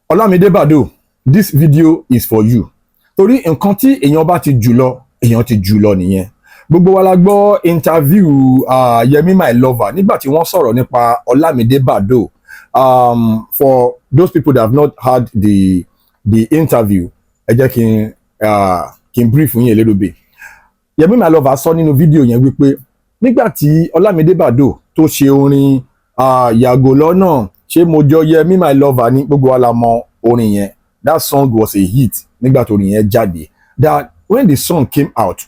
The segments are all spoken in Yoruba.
Olamide Baddo, this video is for you. Torí nǹkan tí èèyàn bá ti jù lọ, èèyàn ti jù lọ nìyẹn. Gbogbo wa la gbọ́ interview Yemi my lover nígbà tí wọ́n sọ̀rọ̀ nípa Olamide Baddo. For those people that have not had the interview, ẹ jẹ́ kí n brief yín a little bit. Yemi my lover sọ nínú fídíò yẹn wípé nígbà tí Olamide Baddo tó ṣe orin yàgò lọ́nà ṣé mo jọ Yemi my lover ní gbogbo wa la mọ orin yẹn. That song was a hit nígbà tó orin yẹn jáde. That when the song came out,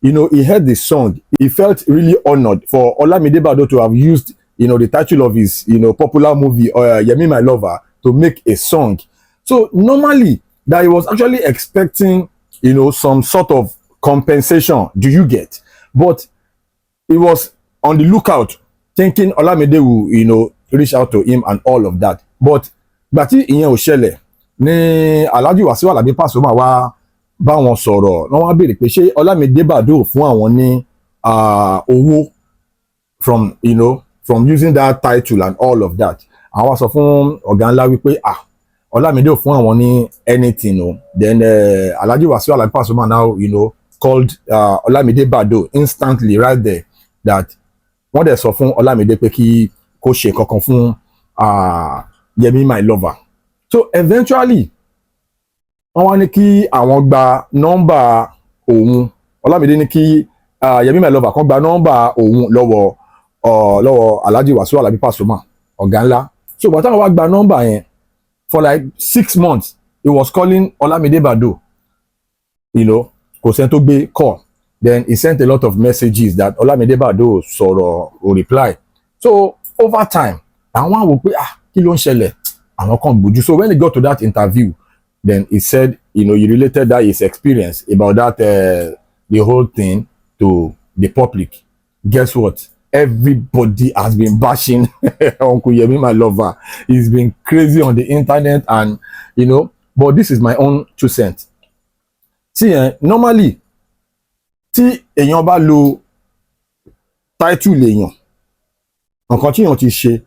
you know, he heard the song, he felt really honored for Olamide Baddo to have used, you know, the title of his, you know, popular movie, Yemi my lover, to make a song. So normally that he was actually expecting, you know, some sort of compensation. Do you get? But he was on the lookout, thinking Olamide will, you know, reach out to him and all of that. But gbàtí ìyẹn ò ṣẹlẹ̀ ní Alhaji Wasiu Alabi Pasuma wá bá wọn sọ̀rọ̀ wọ́n wá béèrè pé ṣé Olamide Baddo fún àwọn ní owó from, you know, from using that title and all of that. Àwọn wá sọ fún ọ̀gá ńlá wípé Olamide ò fún àwọn ní anything o. Then Alhaji Wasiu Alabi Pasuma now, you know, called Olamide Baddo instantly right there that wọ́n dẹ̀ sọ fún Olamide pé kó ṣe kankan fún Yemi my lover. So eventually wọ́n wá ní kí àwọn gba nọ́mbà òun. Olamide ní kí Yemi my lover kan gba nọ́mbà òun lọ́wọ́ Alhaji Wasiu Alabi Pasuma ọ̀gá ńlá. So bàtà wọ́n wá gba nọ́mbà yẹn for like 6 months he was calling Olamide Baddo, you know, kò sẹ́ni tó gbé call. Then he sent a lot of messages that Olamide Baddo sọ̀rọ̀ or reply. So over time àwọn wò pé kí ló ń ṣẹlẹ̀, àwọn kan gbójú. So when he got to that interview, then he said, you know, he related that his experience about that the whole thing to the public. Guess what? Everybody has been bashing Uncle Yemi my lover. He's been crazy on the internet, and you know, but this is my own 2 cents. See, normally tí èèyàn bá lo title èèyàn, nǹkan tí èèyàn ti ṣe,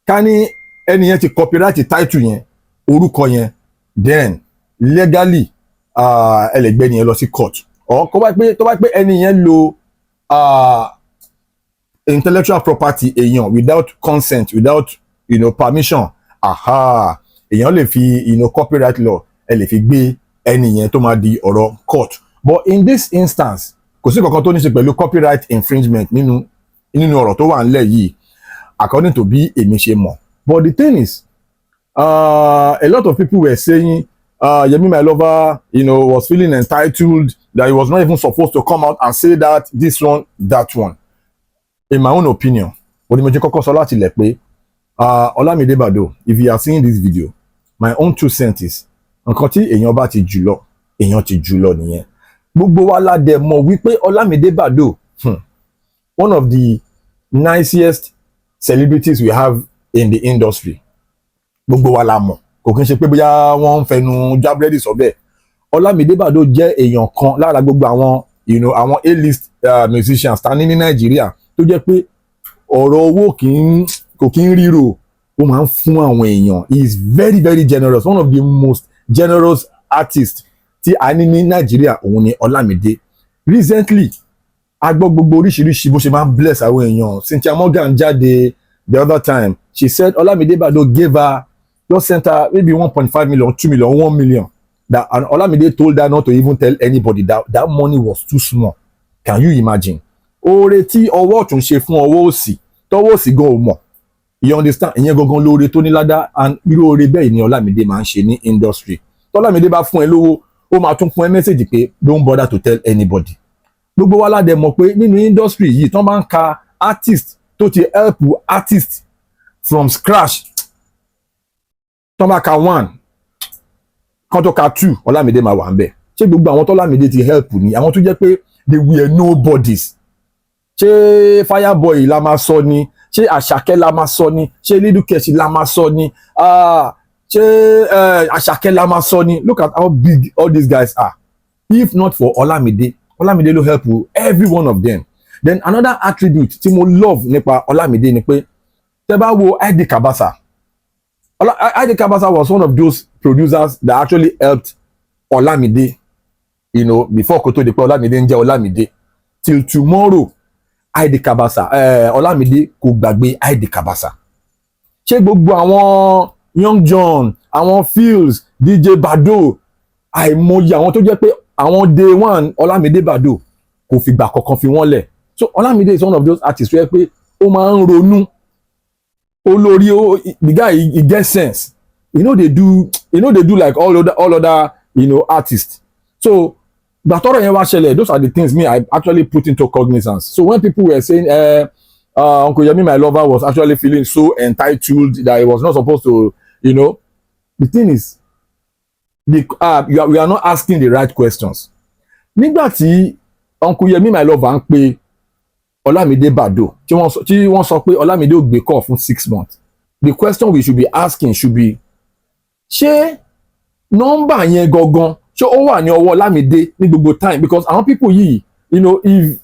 ká ní ẹni yẹn ti copyright title yẹn, orúkọ yẹn, then legally ẹlẹgbẹ́ yẹn lọ sí court. Or tó bá pé ẹni yẹn lo intellectual property èèyàn without consent, without, you know, permission, èèyàn lè fi, you know, copyright law ẹ lè fi gbé ẹni yẹn tó máa di ọ̀rọ̀ court. But in this instance kò sí kankan tó ní ṣe pẹ̀lú copyright infringement nínú ọ̀rọ̀ tó wà nílẹ̀ yìí according to bí èmi ṣe mọ̀. But the thing is, a lot of people were saying Yemi my lover, you know, was feeling entitled, that he was not even supposed to come out and say that, this one, that one. In my own opinion, Olamide kọ́kọ́ sọ láti lẹ̀ pé Olamide Baddo, if you are seeing this video, my own 2 cents is nǹkan tí èèyàn bá ti jù lọ, èèyàn ti jù lọ nìyẹn. Gbogbo wa la dẹ̀ mọ̀ wípé Olamide Baddo, one of the nicest celebrities we have in the industry. Gbogbo wa la mọ̀, kò kí n ṣe pé bóyá wọ́n ń fẹnu jábúrẹ́dì sọ bẹ́ẹ̀. Olamide Baddo jẹ́ èèyàn kan lára gbogbo àwọn, you know, àwọn A-list musicians ta ní Nàìjíríà tó jẹ́ pé ọ̀rọ̀ owó kò kí ń ríro, ó máa ń fún àwọn èèyàn. He is very very generous, one of the most generous artists tí a ní Nàìjíríà òun ni Olamide. Recently a gbọ́ gbogbo oríṣiríṣi bó ṣe máa ń bless àwọn èèyàn. Cynthia Morgan jáde the other time, she said Olamide Baddo gave her, just sent her maybe 1.5 million, 2 million, 1 million. That, and Olamide told her not to even tell anybody that money was too small. Can you imagine? Oore tí ọwọ́ ọ̀tún ṣe fún ọwọ́ òsì, tọwọ́ òsì gan ò mọ̀. You understand? Ìyẹn gangan lóore tó ní ládá, and irú oore bẹ́ẹ̀ ni Olamide máa ń ṣe ní industry. Olamide bá fún ẹ lówó, ó máa tún fún ẹ message pé don't bother to tell anybody. Gbogbo wa la dẹ̀ mọ̀ pé nínú industry yìí tán bá ń ka artist tó ti help artist from scratch, tán bá ka 1 kan tó ka 2, Olamide máa wà ń bẹ̀. Ṣé gbogbo àwọn tó Olamide ti help ni àwọn tó jẹ́ pé they were nobodies? Ṣé Fireboy la máa sọ ni? Ṣé Àṣàkẹ́ la máa sọ ni? Ṣé Lidukeshi la máa sọ ni? Ṣé Àṣàkẹ́ la máa sọ ni? Look at how big all these guys are. If not for Olamide will help every one of them. Then another attribute tí mo love nípa Olamide ni pé tẹ́ bá wo ID Kabasa, was one of those producers that actually helped Olamide, you know, before kó tó di pé Olamide ń jẹ́ Olamide. Till tomorrow, Ide Kabasa, Olamide kò gbàgbé Ide Kabasa. Ṣé gbogbo àwọn Young John, àwọn Fields, DJ Baddo, àìmọye àwọn tó jẹ́ pé àwọn day one Olamide Baddo kò fìgbà kankan fi wọ́n lẹ̀. So Olamide is one of those artists where pé ó máa ń ronú olórí, the guy he get sense. They do like all other artists. So gbàtọ́rọ̀ yẹn wá ṣẹlẹ̀, those are the things me I actually put into cognizance. So when people were saying Uncle Yemi my lover was actually feeling so entitled that he was not supposed to, the thing is we are not asking the right questions. Nígbà tí Uncle Yemi my lover ń pe Olamide Baddo tí wọ́n sọ pé Olamide ò gbé call fún 6 months, the question we should be asking should be, ṣé nọ́mbà yẹn gangan ṣé ó wà ní ọwọ́ Olamide ní gbogbo time? Because àwọn people yìí, if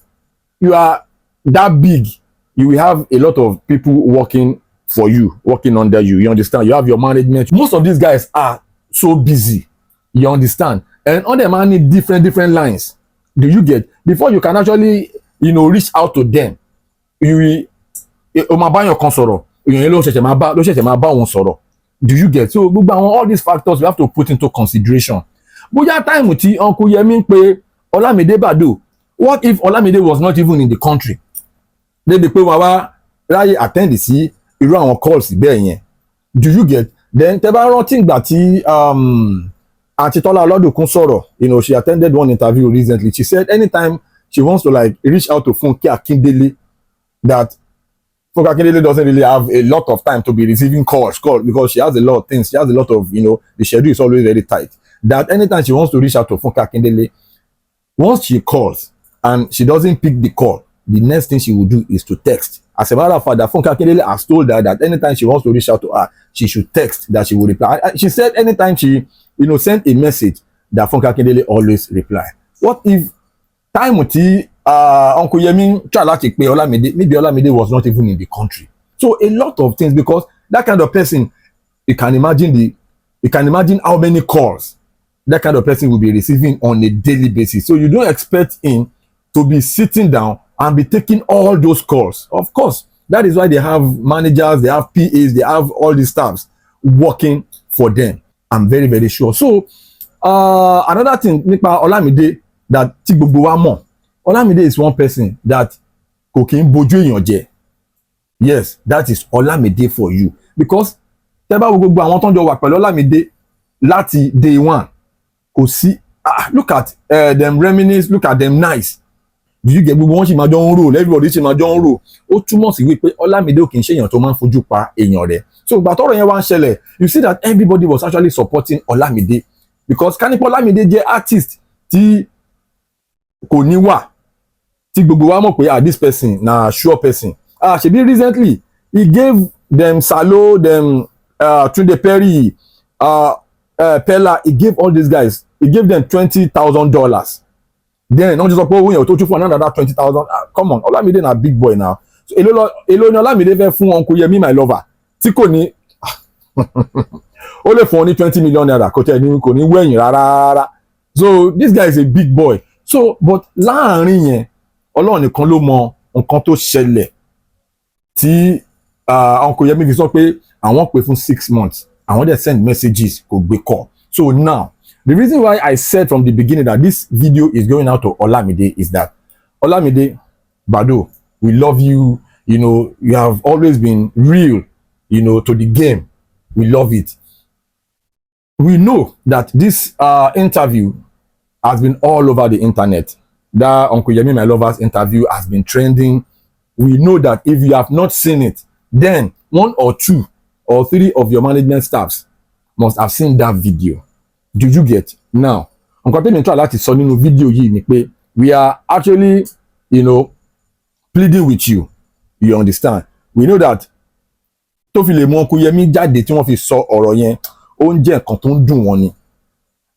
you are that big, you will have a lot of people working for you, working under you. You understand? You have your management. Most of these guys are so busy. You understand? And all them need different lines. Do you get? Before you can actually, reach out to them, you máa bá yàn kan sọ̀rọ̀, èèyàn ló ṣẹ̀ṣẹ̀ máa bá wọn sọ̀rọ̀. Do you get? So all these factors we have to put into consideration. Bóyá time tí Uncle Yemi ń pe Olamide Baddo, what if Olamide was not even in the country? Débi pé wàá wá ráyè attend sí irú àwọn calls bẹ́ẹ̀ yẹn. Do you get? Then tẹ́ bá rántí ìgbà tí Aunty Tola Olodokun sọ̀rọ̀, she attended one interview recently. She said anytime she wants to reach out to Funke Akindele, that Funke Akindele doesn't really have a lot of time to be receiving calls because she has a lot of things. She has a lot of, the schedule is always very tight. That anytime she wants to reach out to Funke Akindele, once she calls and she doesn't pick the call, the next thing she will do is to text. As a matter of fact, that Funke Akindele has told her that anytime she wants to reach out to her, she should text, that she will reply. She said anytime she, sent a message, that Funke Akindele always reply. What if time tí Uncle Yemi try láti pe Olamide, maybe Olamide was not even in the country? So a lot of things, because that kind of person, you can imagine how many calls that kind of person will be receiving on a daily basis. So you don't expect him to be sitting down and be taking all those calls. Of course, that is why they have managers, they have PAs, they have all these staffs working for them. I'm very, very sure. So another thing nípa Olamide that tí gbogbo wa mọ̀, Olamide is one person that kò kí ń bojú èèyàn jẹ. Yes, that is Olamide for you. Because tẹ́ bá wo gbogbo àwọn tó ń jọ wà pẹ̀lú Olamide láti day one, kò sí, look at them reminisce, look at them nice. Do you get? Gbogbo wọn ṣì máa jọ ń rò, everybody ṣì máa jọ ń rò. Ó túmọ̀ sí wípé Olamide ò kì í ṣe èèyàn tó máa ń fojú pa èèyàn rẹ̀. So ìgbà tọ́rọ̀ yẹn wá ń ṣẹlẹ̀, you see that everybody was actually supporting Olamide, because kánípọ̀ Olamide jẹ́ artist tí kò ní wà, tí gbogbo wa mọ̀ pé this person na sure person. Ṣebí recently he gave them Salo, them Tunde Perry, Pella, he gave all these guys, he gave them $20,000. Then wọ́n just sọ pé owó yẹn ò tó tún fún another $20,000. Come on, Olamide na big boy now. So èló ni Olamide fẹ́ fún Uncle Yemi my lover tí kò ní ó lè fún ọ ní $20 million kò ní wẹ̀yìn rárá. So this guy is a big boy. So but láàrin yẹn Ọlọ́run nìkan ló mọ nǹkan tó ṣẹlẹ̀ tí Uncle Yemi fi sọ pé àwọn pè fún 6 months, àwọn dẹ̀ send messages kò gbé call. So now the reason why I said from the beginning that this video is going out to Olamide is that Olamide Baddo, we love you. You have always been real, to the game. We love it. We know that this interview has been all over the internet. That Uncle Yemi my lover's interview has been trending. We know that if you have not seen it, then 1 or 2 or 3 of your management staffs must have seen that video. Do you get? Now, nǹkan tẹ́mi try láti sọ nínú fídíò yìí ni pé we are actually, pleading with you. You understand? We know that tó fi lè mú Uncle Yemi jáde tí wọ́n fi sọ ọ̀rọ̀ yẹn, ó ń jẹ́ nǹkan tó ń dùn wọ́n ni.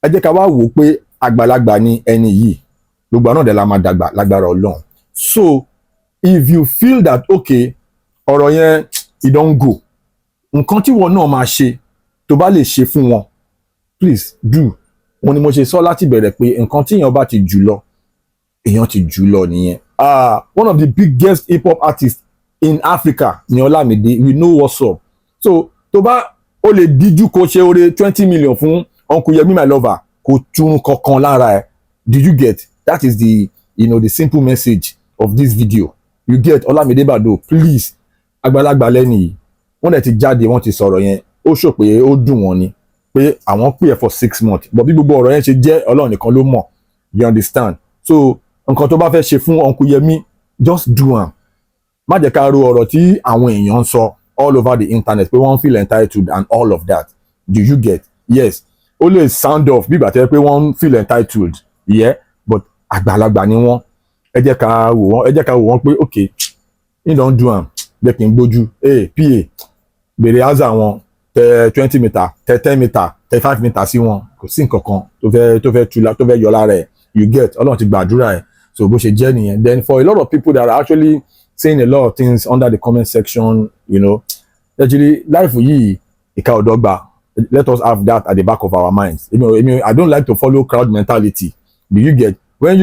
Ẹ jẹ́ ká wá wò pé àgbàlagbà ni ẹni yìí, gbogbo náà dẹ̀ la máa dàgbà lágbára Ọlọ́run. So if you feel that okay, ọ̀rọ̀ yẹn it don go, nǹkan tí wọ́n náà máa ṣe tó bá lè ṣe fún wọn, please do. Wọ́n ní mo ṣe sọ láti bẹ̀rẹ̀ pé nǹkan tí èèyàn bá ti jù lọ èèyàn ti jù lọ nìyẹn. One of the biggest hip hop artists in Africa ni Olamide, we know what's up. So tó bá o lè díjú kó ṣe oore 20 million fún Uncle Yemi my lover kò tún kankan lára ẹ̀. Did you get? That is the the simple message of this video. You get? Olamide Baddo, please, àgbàlagbà lẹ́ni yìí wọ́n dẹ̀ ti jáde wọ́n ti sọ̀rọ̀ yẹn ó sọ pé ó dùn wọ́n ni pé àwọn pè é for 6 months but bí gbogbo ọ̀rọ̀ yẹn ṣe jẹ́ Ọlọ́run nìkan ló mọ̀, you understand? So nǹkan tó bá fẹ́ ṣe fún Uncle Yemi just do am. Má jẹ́ ká ro ọ̀rọ̀ tí àwọn èèyàn ń sọ all over the internet pé wọ́n feel entitled and all of that. Do you get? Yes, ó lè sound off bí ìgbà tẹ́ pé wọ́n feel entitled, yeah, but àgbàlagbà ni wọ́n. Ẹ jẹ́ ká wò wọ́n pé okay, you don do am, jẹ́ kí n gbójú pa bèrè áza wọn tẹ 20 meter tẹ 10 meter tẹ 5 meter sí wọn, kò sí nǹkan kan tó fẹ́ yọ lára ẹ̀. You get? Ọlọ́run ti gbàdúrà ẹ̀, so bó ṣe jẹ́ nìyẹn. Then for a lot of people that are actually saying a lot of things under the comment section, actually life yìí ìka ọ̀dọ́gba, let us have that at the back of our minds. I don't like to follow crowd mentality. Do you get? When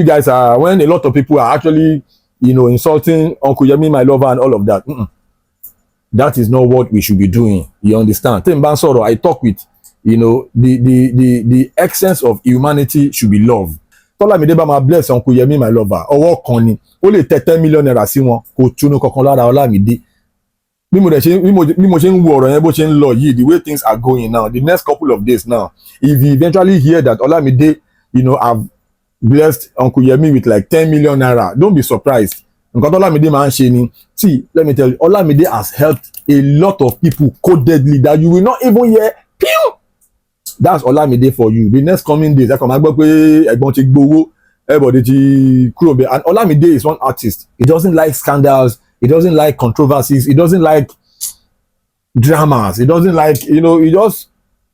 a lot of people are actually insulting Uncle Yemi my lover and all of that, that is not what we should be doing. You understand? Tí n bá ń sọ̀rọ̀, I talk with the essence of humanity should be love. Tọ́lámídé bá máa bless Uncle Yemi my lover, ọwọ́ kan ni ó lè tẹ 10 million naira sí wọn kò túnú kankan lára Ọlámídé. Bí mo ṣe ń wo ọ̀rọ̀ yẹn bó ṣe ń lọ yìí, the way things are going now, the next couple of days now, if you eventually hear that Olamide have blessed Uncle Yemi with like 10 million naira, don't be surprised. Nǹkan tó Olamide máa ń ṣe ni, see, let me tell you, Olamide has helped a lot of people codedly that you will not even hear pew. That's Olamide for you. The next coming days, ẹ kàn máa gbọ́ pé ẹ̀gbọ́n ti gbowó, everybody ti kúrò bẹ́ẹ̀. And Olamide is one artist. He doesn't like scandals. He doesn't like controversies. He doesn't like dramas. He doesn't like,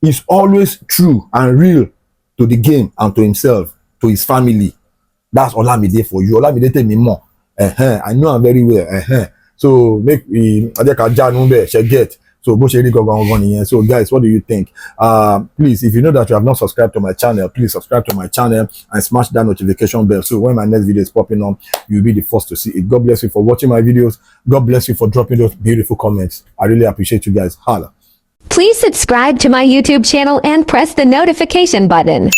he's always true and real to the game and to himself, to his family. That's Olamide for you. Olamide tell me more. I know him very well. So make me, get. So so guys, what do you think? Please, if you know that you have not subscribed to my channel, please subscribe to my channel and smash that notification bell so when my next video is popping on, you'll be the first to see it. God bless you for watching my videos. God bless you for dropping those beautiful comments. I really appreciate you guys. Holla. Please subscribe to my YouTube channel and press the notification button.